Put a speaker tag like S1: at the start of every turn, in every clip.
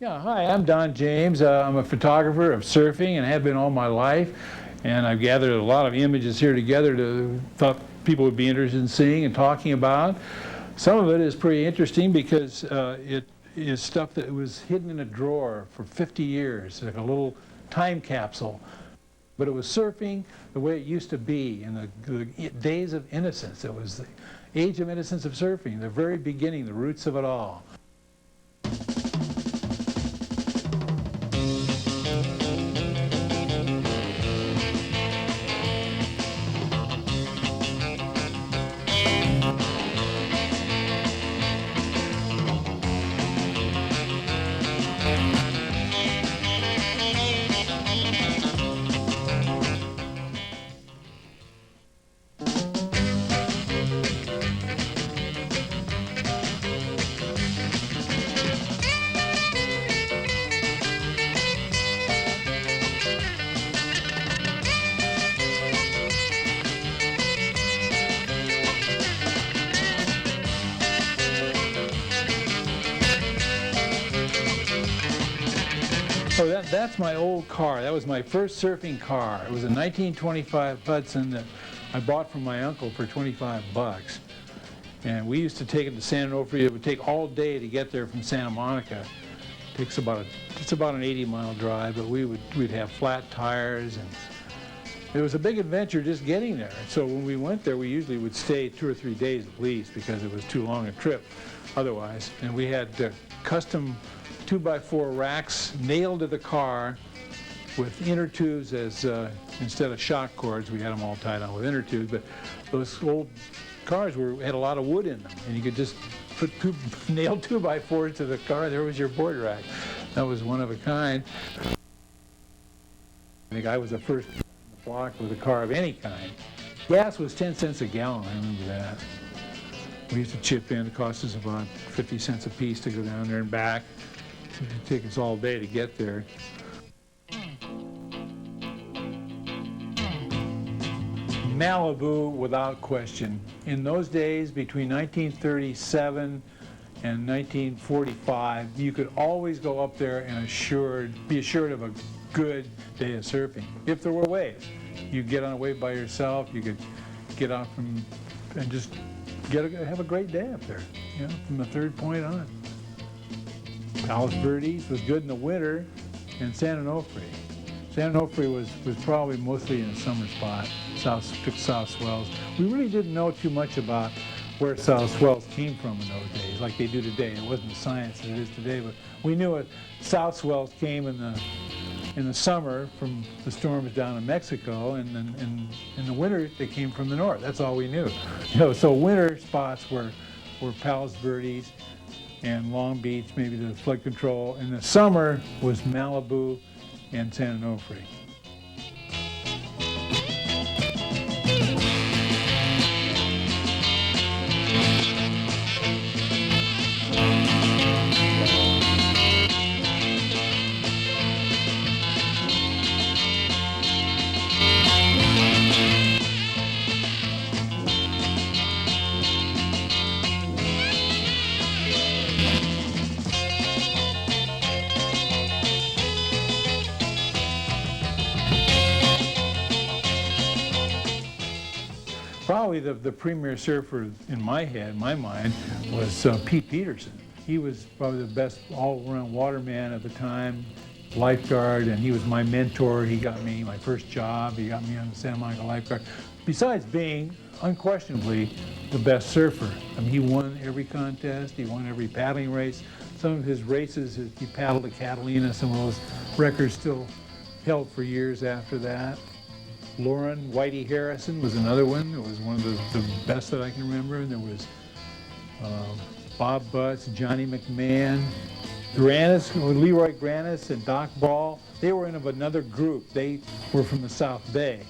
S1: Yeah, hi, I'm Don James. I'm a photographer of surfing and have been all my life. And I've gathered a lot of images here together to thought people would be interested in seeing and talking about. Some of it is pretty interesting because it is stuff that was hidden in a drawer for 50 years, like a little time capsule. But it was surfing the way it used to be in the days of innocence. It was the age of innocence of surfing, the very beginning, the roots of it all. So that's my old car. That was my first surfing car. It was a 1925 Hudson that I bought from my uncle for 25 bucks. And we used to take it to San Onofre. It would take all day to get there from Santa Monica. It's about an 80-mile drive, but we'd have flat tires, and it was a big adventure just getting there. So when we went there, we usually would stay 2 or 3 days at least because it was too long a trip otherwise. And we had custom 2x4 racks nailed to the car with inner tubes as instead of shock cords. We had them all tied on with inner tubes, but those old cars had a lot of wood in them, and you could just nail 2x4s to the car. There was your board rack. That was one of a kind. I think I was the first on the block with a car of any kind. Gas was 10 cents a gallon, I remember that. We used to chip in. It cost us about 50 cents a piece to go down there and back. It would take us all day to get there. Malibu, without question. In those days, between 1937 and 1945, you could always go up there and be assured of a good day of surfing. If there were waves, you could get on a wave by yourself. You could get out and just have a great day up there, from the third point on. Palos Verdes was good in the winter, and San Onofre. San Onofre was probably mostly in a summer spot, south swells. We really didn't know too much about where south swells came from in those days, like they do today. It wasn't the science that it is today, but we knew it. South swells came in the summer from the storms down in Mexico, and then in the winter they came from the north. That's all we knew. So winter spots were Palos Verdes and Long Beach, maybe the flood control. In the summer was Malibu and San Onofre. Probably the premier surfer in my mind, was Pete Peterson. He was probably the best all-around waterman at the time, lifeguard, and he was my mentor. He got me my first job. He got me on the Santa Monica lifeguard. Besides being unquestionably the best surfer. I mean, he won every contest. He won every paddling race. Some of his races, he paddled at Catalina. Some of those records still held for years after that. Lauren Whitey Harrison was another one. It was one of the best that I can remember. There was Bob Butts, Johnny McMahon, Leroy Granis and Doc Ball. They were in another group. They were from the South Bay.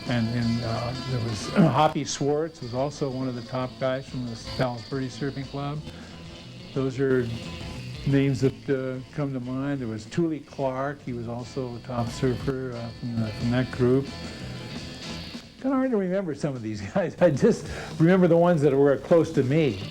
S1: And there was Hoppy Swartz was also one of the top guys from the Palos Verdes Surfing Club. Those are names that come to mind. There was Thule Clark. He was also a top surfer from that group. Kind of hard to remember some of these guys. I just remember the ones that were close to me.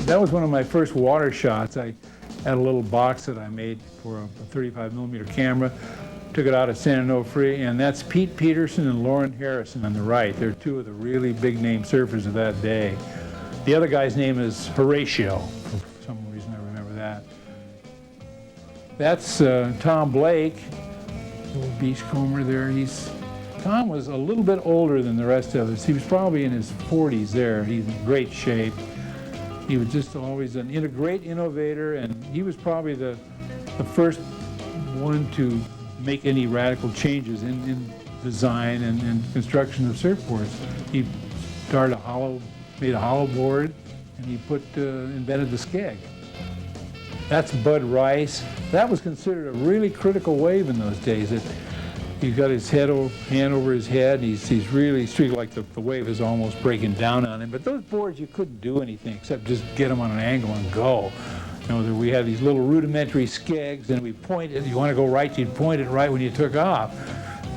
S1: That was one of my first water shots. I had a little box that I made for a 35 millimeter camera. Took it out of San Onofre, and that's Pete Peterson and Lauren Harrison on the right. They're two of the really big name surfers of that day. The other guy's name is Horatio. For some reason I remember that. That's Tom Blake, little beachcomber there. Tom was a little bit older than the rest of us. He was probably in his 40s there. He's in great shape. He was just always a great innovator, and he was probably the first one to make any radical changes in design and construction of surfboards. He made a hollow board, and he invented the skeg. That's Bud Rice. That was considered a really critical wave in those days. He's got his hand over his head. He's really streaked, like the wave is almost breaking down on him. But those boards, you couldn't do anything except just get them on an angle and go. We had these little rudimentary skegs, and we pointed. You want to go right, you'd point it right when you took off.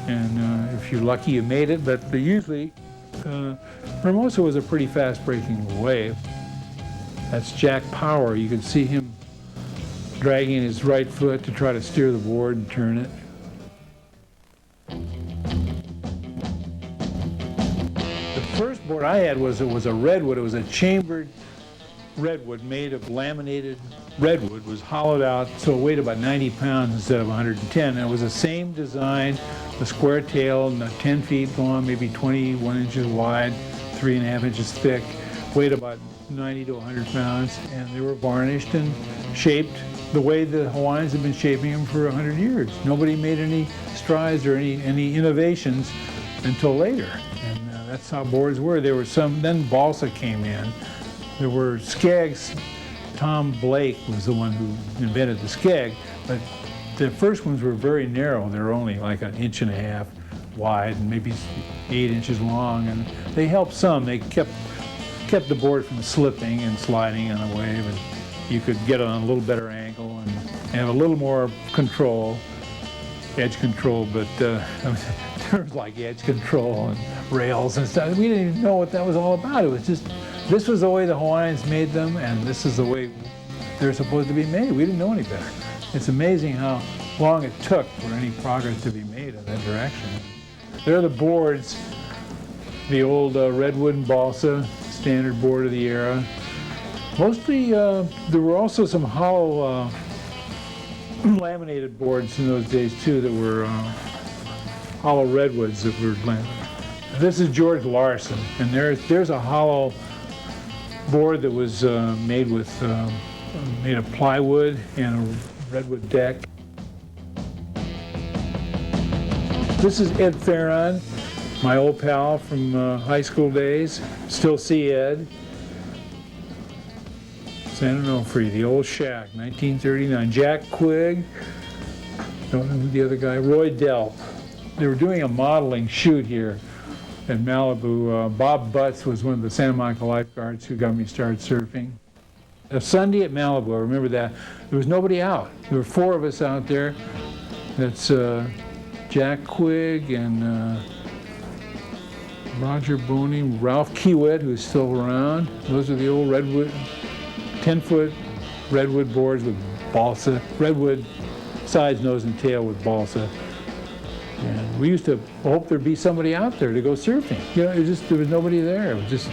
S1: And if you're lucky, you made it. But usually, Hermosa was a pretty fast-breaking wave. That's Jack Power. You can see him dragging his right foot to try to steer the board and turn it. The first board I had was a redwood. It was a chambered redwood made of laminated redwood. It was hollowed out, so it weighed about 90 pounds instead of 110. And it was the same design, the square tail, 10 feet long, maybe 21 inches wide, 3.5 inches thick, weighed about 90 to 100 pounds, and they were varnished and shaped the way the Hawaiians have been shaping them for 100 years. Nobody made any strides or any innovations until later. And that's how boards were. There were then balsa came in. There were skegs. Tom Blake was the one who invented the skeg, but the first ones were very narrow. They were only like 1.5 inches wide and maybe 8 inches long, and they helped some. They kept the board from slipping and sliding on a wave, and you could get it on a little better angle and have a little more control, edge control, but terms like edge control and rails and stuff, we didn't even know what that was all about. It was just, this was the way the Hawaiians made them, and this is the way they're supposed to be made. We didn't know any better. It's amazing how long it took for any progress to be made in that direction. There are the boards, the old redwood and balsa, standard board of the era. Mostly, there were also some hollow laminated boards in those days too that were hollow redwoods that were laminated. This is George Larson, and there's a hollow board that was made of plywood and a redwood deck. This is Ed Farron, my old pal from high school days. Still see Ed. San Onofre, the old shack, 1939. Jack Quigg, don't know who the other guy, Roy Delp. They were doing a modeling shoot here in Malibu. Bob Butts was one of the Santa Monica lifeguards who got me started surfing. A Sunday at Malibu, I remember that. There was nobody out. There were 4 of us out there. That's Jack Quigg and Roger Boney, Ralph Kiewit, who's still around. Those are the old redwood, 10-foot redwood boards with balsa, redwood sides, nose, and tail with balsa. And we used to hope there'd be somebody out there to go surfing. There was nobody there. It was just,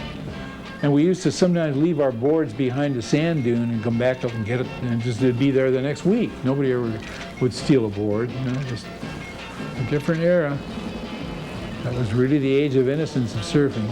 S1: and we used to sometimes leave our boards behind a sand dune and come back up and get it, and just it'd be there the next week. Nobody ever would steal a board, just a different era. That was really the age of innocence of surfing.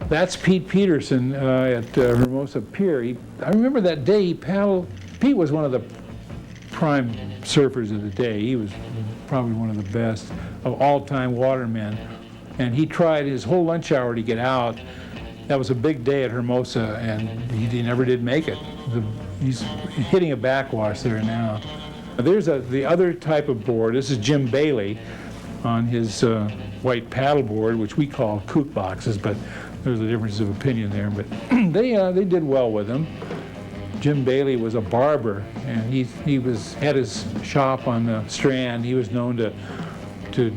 S1: That's Pete Peterson at Hermosa Pier. I remember that day he paddled. Pete was one of the prime surfers of the day. He was probably one of the best of all-time watermen. And he tried his whole lunch hour to get out. That was a big day at Hermosa, and he never did make it. He's hitting a backwash there now. There's the other type of board. This is Jim Bailey on his white paddle board, which we call kook boxes, but there's a difference of opinion there. But they did well with them. Jim Bailey was a barber, and he had his shop on the Strand. He was known to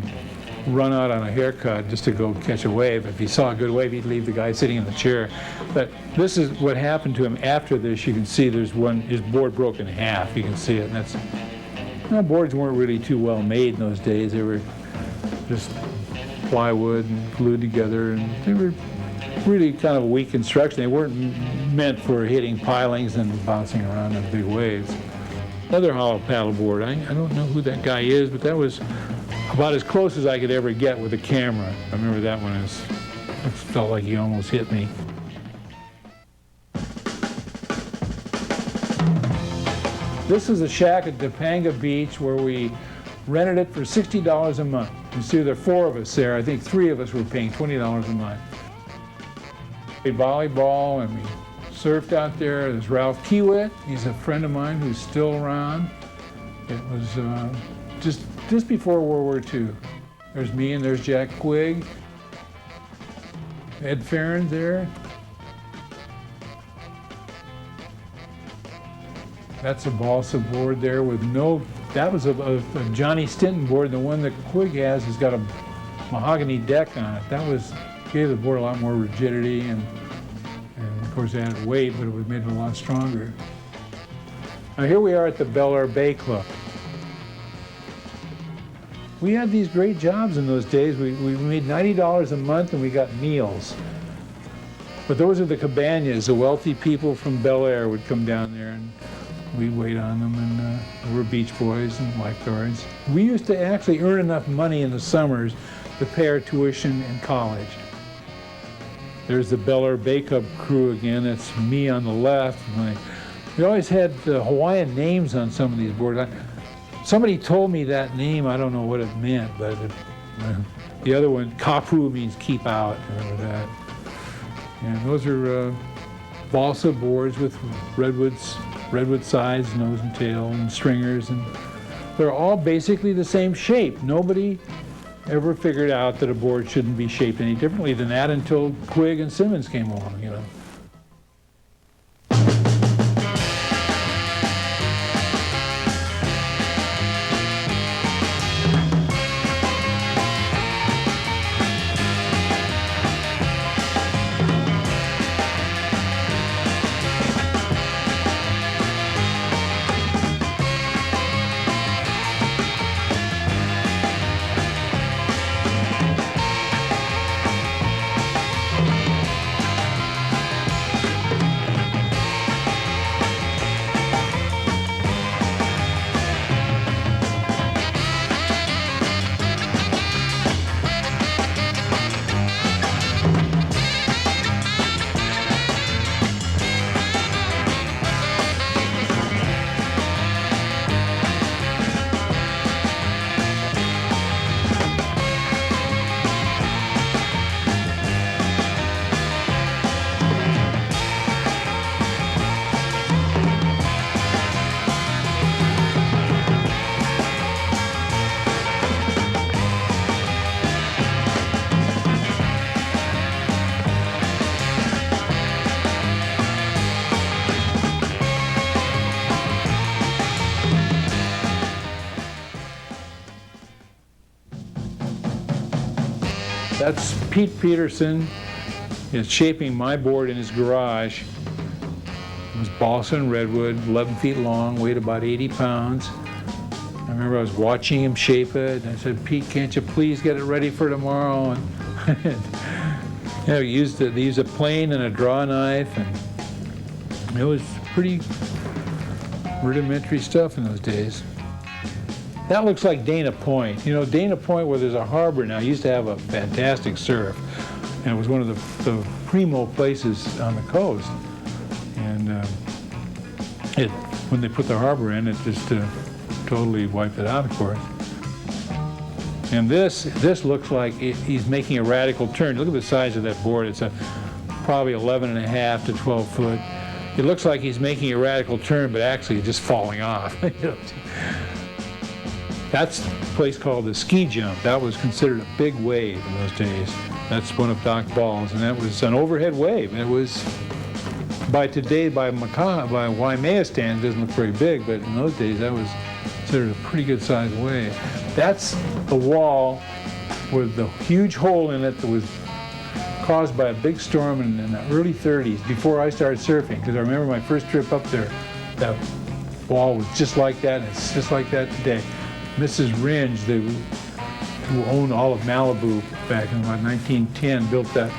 S1: run out on a haircut just to go catch a wave. If he saw a good wave, he'd leave the guy sitting in the chair. But this is what happened to him after this. You can see there's his board broke in half. You can see it. And boards weren't really too well made in those days. They were just plywood and glued together, and they were really kind of a weak construction. They weren't meant for hitting pilings and bouncing around on big waves. Another hollow paddle board. I don't know who that guy is, but that was about as close as I could ever get with a camera. I remember that one. It felt like he almost hit me. This is a shack at Topanga Beach where we rented it for $60 a month. You see, there are 4 of us there. I think 3 of us were paying $20 a month. We played volleyball and we surfed out there. There's Ralph Kiewit. He's a friend of mine who's still around. It was just before World War II. There's me and there's Jack Quigg. Ed Farron's there. That's a balsa board there with that was a Johnny Stinton board. The one that Quigg has got a mahogany deck on it. Gave the board a lot more rigidity, and of course it added weight, but it made it a lot stronger. Now here we are at the Bel-Air Bay Club. We had these great jobs in those days. We made $90 a month and we got meals. But those are the cabanas. The wealthy people from Bel-Air would come down there and we'd wait on them, and we're beach boys and lifeguards. We used to actually earn enough money in the summers to pay our tuition in college. There's the Bel-Air Bay Club crew again. That's me on the left. We always had Hawaiian names on some of these boards. Somebody told me that name. I don't know what it meant, but the other one, Kapu, means keep out. Remember that. And those are balsa boards with redwood sides, nose and tail, and stringers, and they're all basically the same shape. Nobody ever figured out that a board shouldn't be shaped any differently than that until Quigg and Simmons came along, you know. That's Pete Peterson. Is shaping my board in his garage. It was balsa and redwood, 11 feet long, weighed about 80 pounds. I remember I was watching him shape it, and I said, Pete, can't you please get it ready for tomorrow? And they used a plane and a draw knife, and it was pretty rudimentary stuff in those days. That looks like Dana Point. You know, Dana Point, where there's a harbor now, used to have a fantastic surf. And it was one of the primo places on the coast. And when they put the harbor in, it just totally wiped it out, of course. And this looks like he's making a radical turn. Look at the size of that board. It's probably 11.5 to 12 foot. It looks like he's making a radical turn, but actually just falling off. That's a place called the Ski Jump. That was considered a big wave in those days. That's one of Doc Ball's, and that was an overhead wave. It was, by Waimea standards, it doesn't look very big, but in those days that was considered a pretty good sized wave. That's the wall with the huge hole in it that was caused by a big storm in the early 30s, before I started surfing, because I remember my first trip up there, that wall was just like that, and it's just like that today. Mrs. Ringe, who owned all of Malibu back in about 1910, built that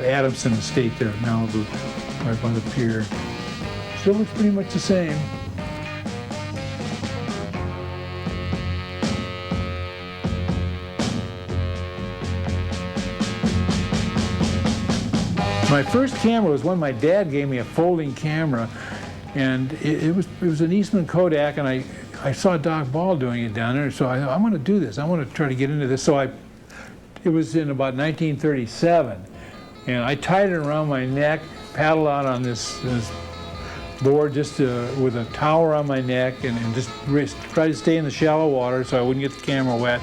S1: Adamson estate there at Malibu, right by the pier. Still looks pretty much the same. My first camera was one my dad gave me, a folding camera, and it was an Eastman Kodak, and I saw Doc Ball doing it down there, so I want to do this. I want to try to get into this. So it was in about 1937, and I tied it around my neck, paddled out on this board just with a towel around my neck, and just tried to stay in the shallow water so I wouldn't get the camera wet.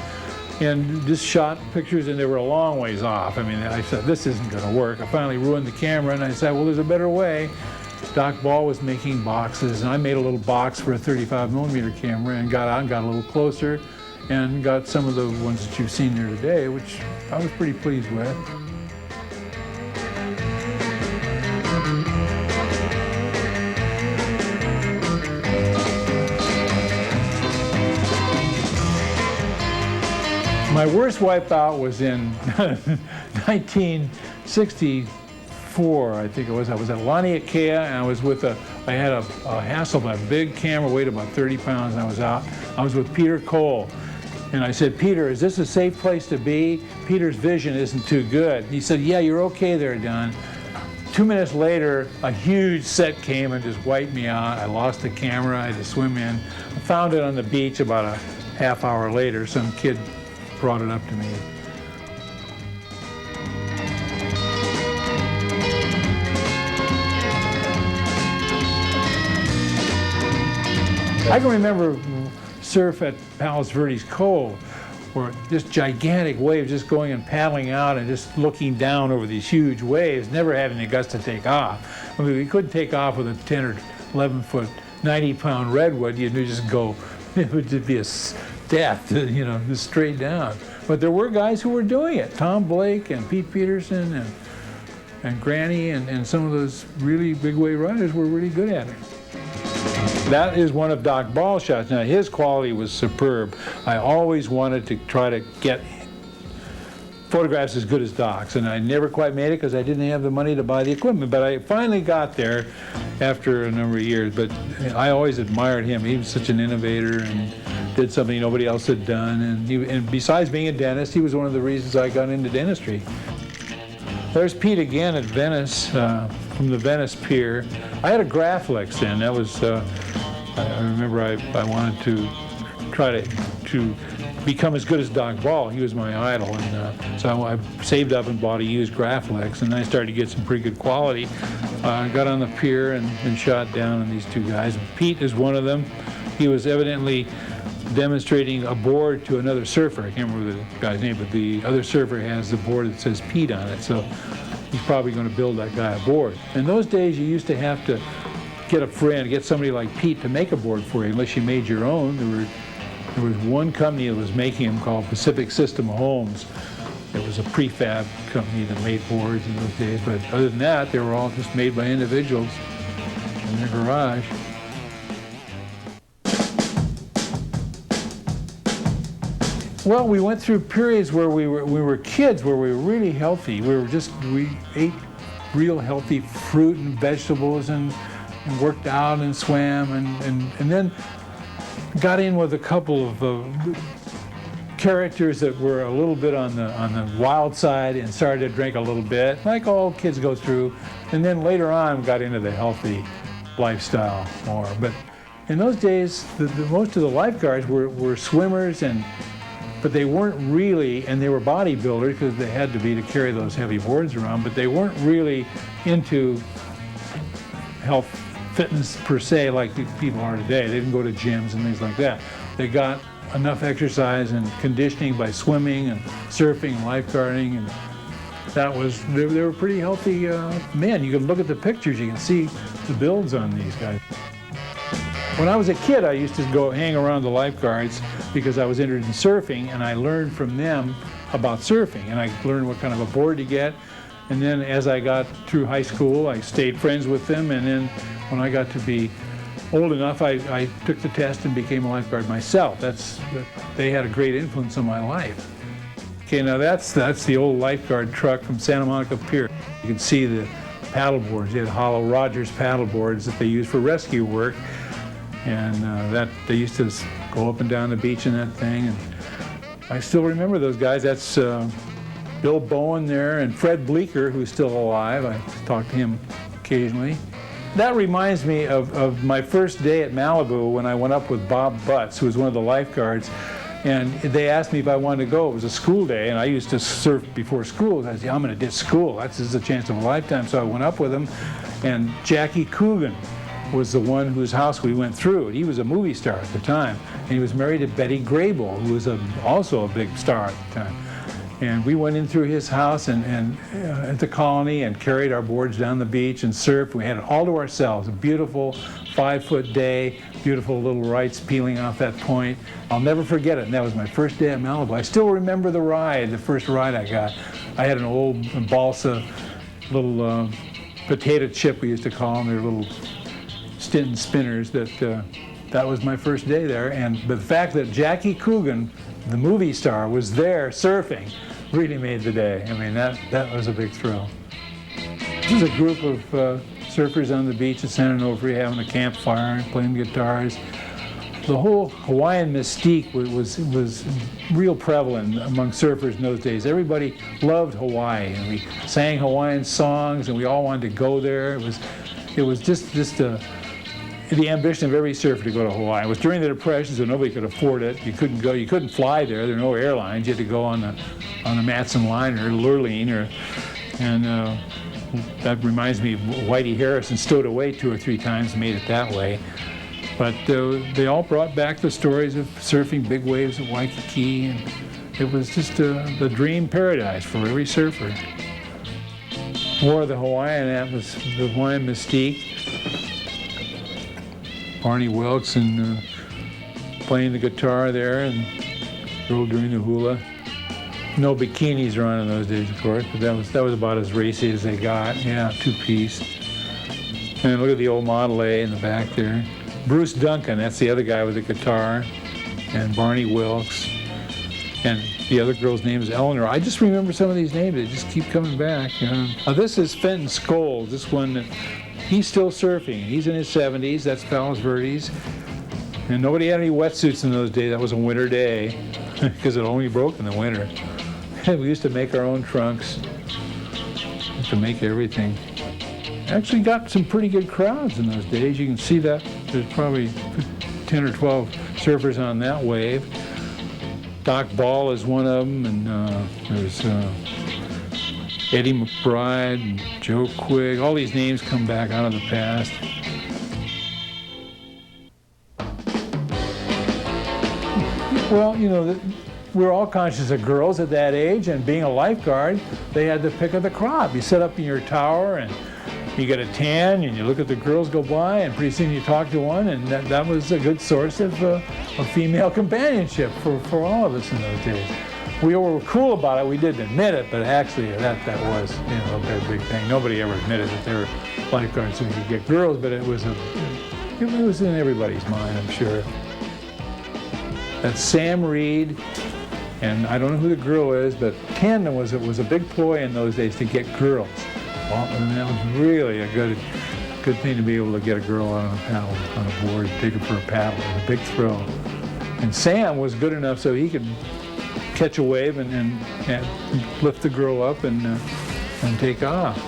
S1: And just shot pictures, and they were a long ways off. I mean, I said, this isn't going to work. I finally ruined the camera, and I said, well, there's a better way. Doc Ball was making boxes, and I made a little box for a 35mm camera and got out and got a little closer and got some of the ones that you've seen there today, which I was pretty pleased with. My worst wipeout was in 1964, I think it was. I was at Laniakea, and I was with I had a Hasselblad, a big camera, weighed about 30 pounds, and I was out. I was with Peter Cole, and I said, Peter, is this a safe place to be? Peter's vision isn't too good. He said, yeah, you're okay there, Don. 2 minutes later, a huge set came and just wiped me out. I lost the camera, I had to swim in. I found it on the beach about a half hour later. Some kid brought it up to me. I can remember surf at Palos Verdes Cove, where just gigantic waves just going and paddling out and just looking down over these huge waves, never having the guts to take off. I mean, we couldn't take off with a 10 or 11 foot, 90-pound redwood. You'd just go, it would just be a death, you know, just straight down. But there were guys who were doing it. Tom Blake and Pete Peterson and Granny and some of those really big wave riders were really good at it. That is one of Doc Ball's shots. Now, his quality was superb. I always wanted to try to get photographs as good as Doc's, and I never quite made it because I didn't have the money to buy the equipment. But I finally got there after a number of years. But I always admired him. He was such an innovator and did something nobody else had done. And besides being a dentist, he was one of the reasons I got into dentistry. There's Pete again at Venice, from the Venice Pier. I had a Graflex then. That was, I remember I wanted to try to become as good as Doc Ball. He was my idol, and so I saved up and bought a used Graflex, and then I started to get some pretty good quality. I got on the pier and shot down on these two guys. Pete is one of them. He was evidently demonstrating a board to another surfer. I can't remember the guy's name, but the other surfer has the board that says Pete on it, so he's probably going to build that guy a board. In those days, you used to have to get a friend, get somebody like Pete to make a board for you, unless you made your own. There was one company that was making them called Pacific System Homes. It was a prefab company that made boards in those days, but other than that, they were all just made by individuals in their garage. Well, we went through periods where we were kids, where we were really healthy. We ate real healthy fruit and vegetables and worked out and swam, and then got in with a couple of characters that were a little bit on the wild side and started to drink a little bit, like all kids go through. And then later on got into the healthy lifestyle more. But in those days, most of the lifeguards were swimmers, but they weren't really, and they were bodybuilders because they had to be to carry those heavy boards around, but they weren't really into health fitness per se like people are today. They didn't go to gyms and things like that. They got enough exercise and conditioning by swimming and surfing and lifeguarding, and they were pretty healthy men. You can look at the pictures, you can see the builds on these guys. When I was a kid, I used to go hang around the lifeguards because I was interested in surfing, and I learned from them about surfing, and I learned what kind of a board to get. And then as I got through high school, I stayed friends with them, and then when I got to be old enough, I took the test and became a lifeguard myself. They had a great influence on my life. Okay, now that's the old lifeguard truck from Santa Monica Pier. You can see the paddle boards. They had hollow Rogers paddle boards that they used for rescue work, and that they used to go up and down the beach in that thing. And I still remember those guys. That's Bill Bowen there and Fred Bleeker, who's still alive. I talk to him occasionally. That reminds me of my first day at Malibu when I went up with Bob Butts, who was one of the lifeguards, and they asked me if I wanted to go. It was a school day, and I used to surf before school. I said, I'm going to ditch school. This is a chance of a lifetime. So I went up with him, and Jackie Coogan was the one whose house we went through. He was a movie star at the time, and he was married to Betty Grable, who was also a big star at the time. And we went in through his house and at the Colony and carried our boards down the beach and surfed. We had it all to ourselves. A beautiful 5-foot day, beautiful little rights peeling off that point. I'll never forget it. And that was my first day at Malibu. I still remember the ride, the first ride I got. I had an old balsa little potato chip, we used to call them. They're little Stinton spinners. That was my first day there. But the fact that Jackie Coogan, the movie star, was there surfing really made the day. I mean, that was a big thrill. This is a group of surfers on the beach at San Onofre having a campfire and playing guitars. The whole Hawaiian mystique was real prevalent among surfers in those days. Everybody loved Hawaii, and we sang Hawaiian songs, and we all wanted to go there. It was just the ambition of every surfer to go to Hawaii. It was during the Depression, so nobody could afford it. You couldn't go. You couldn't fly there. There were no airlines. You had to go on the Matson line or Lurleen, and that reminds me of Whitey Harrison stowed away 2 or 3 times and made it that way. But they all brought back the stories of surfing big waves at Waikiki, and it was just the dream paradise for every surfer. More of the Hawaiian mystique. Barney Wilkes and playing the guitar there, and girl doing the hula. No bikinis around in those days, of course, but that was about as racy as they got. Yeah, 2-piece. And look at the old Model A in the back there. Bruce Duncan, that's the other guy with the guitar, and Barney Wilkes. And the other girl's name is Eleanor. I just remember some of these names. They just keep coming back. Now, this is Fenton Scholes, this one that he's still surfing. He's in his 70s. That's Palos Verdes. And nobody had any wetsuits in those days. That was a winter day because it only broke in the winter. We used to make our own trunks. We used to make everything. Actually got some pretty good crowds in those days. You can see that there's probably 10 or 12 surfers on that wave. Doc Ball is one of them, and there's Eddie McBride and Joe Quigg. All these names come back out of the past. Well, we're all conscious of girls at that age, and being a lifeguard, they had the pick of the crop. You sit up in your tower and you get a tan, and you look at the girls go by, and pretty soon you talk to one, and that was a good source of female companionship for all of us in those days. We were cool about it. We didn't admit it, but actually that was a big thing. Nobody ever admitted that they were lifeguards so you could get girls, but it was in everybody's mind, I'm sure. That's Sam Reed, and I don't know who the girl is, but tandem was a big ploy in those days to get girls. Well, and that was really a good thing to be able to get a girl on a board, take her for a paddle. It was a big thrill. And Sam was good enough so he could catch a wave and lift the girl up and take off.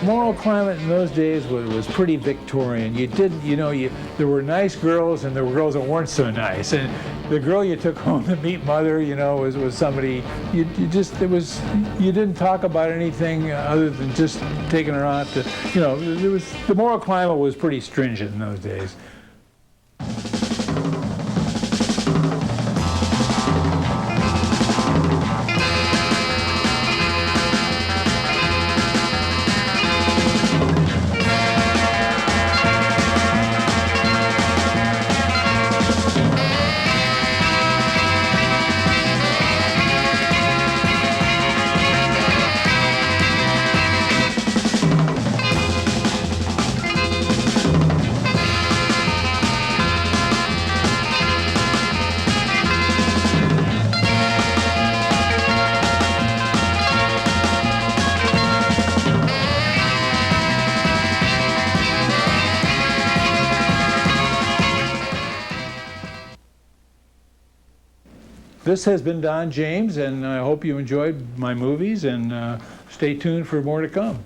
S1: Moral climate in those days was pretty Victorian. You didn't, there were nice girls and there were girls that weren't so nice. And the girl you took home to meet mother, was somebody, you didn't talk about anything other than just taking her out to, the moral climate was pretty stringent in those days. This has been Don James, and I hope you enjoyed my movies, and stay tuned for more to come.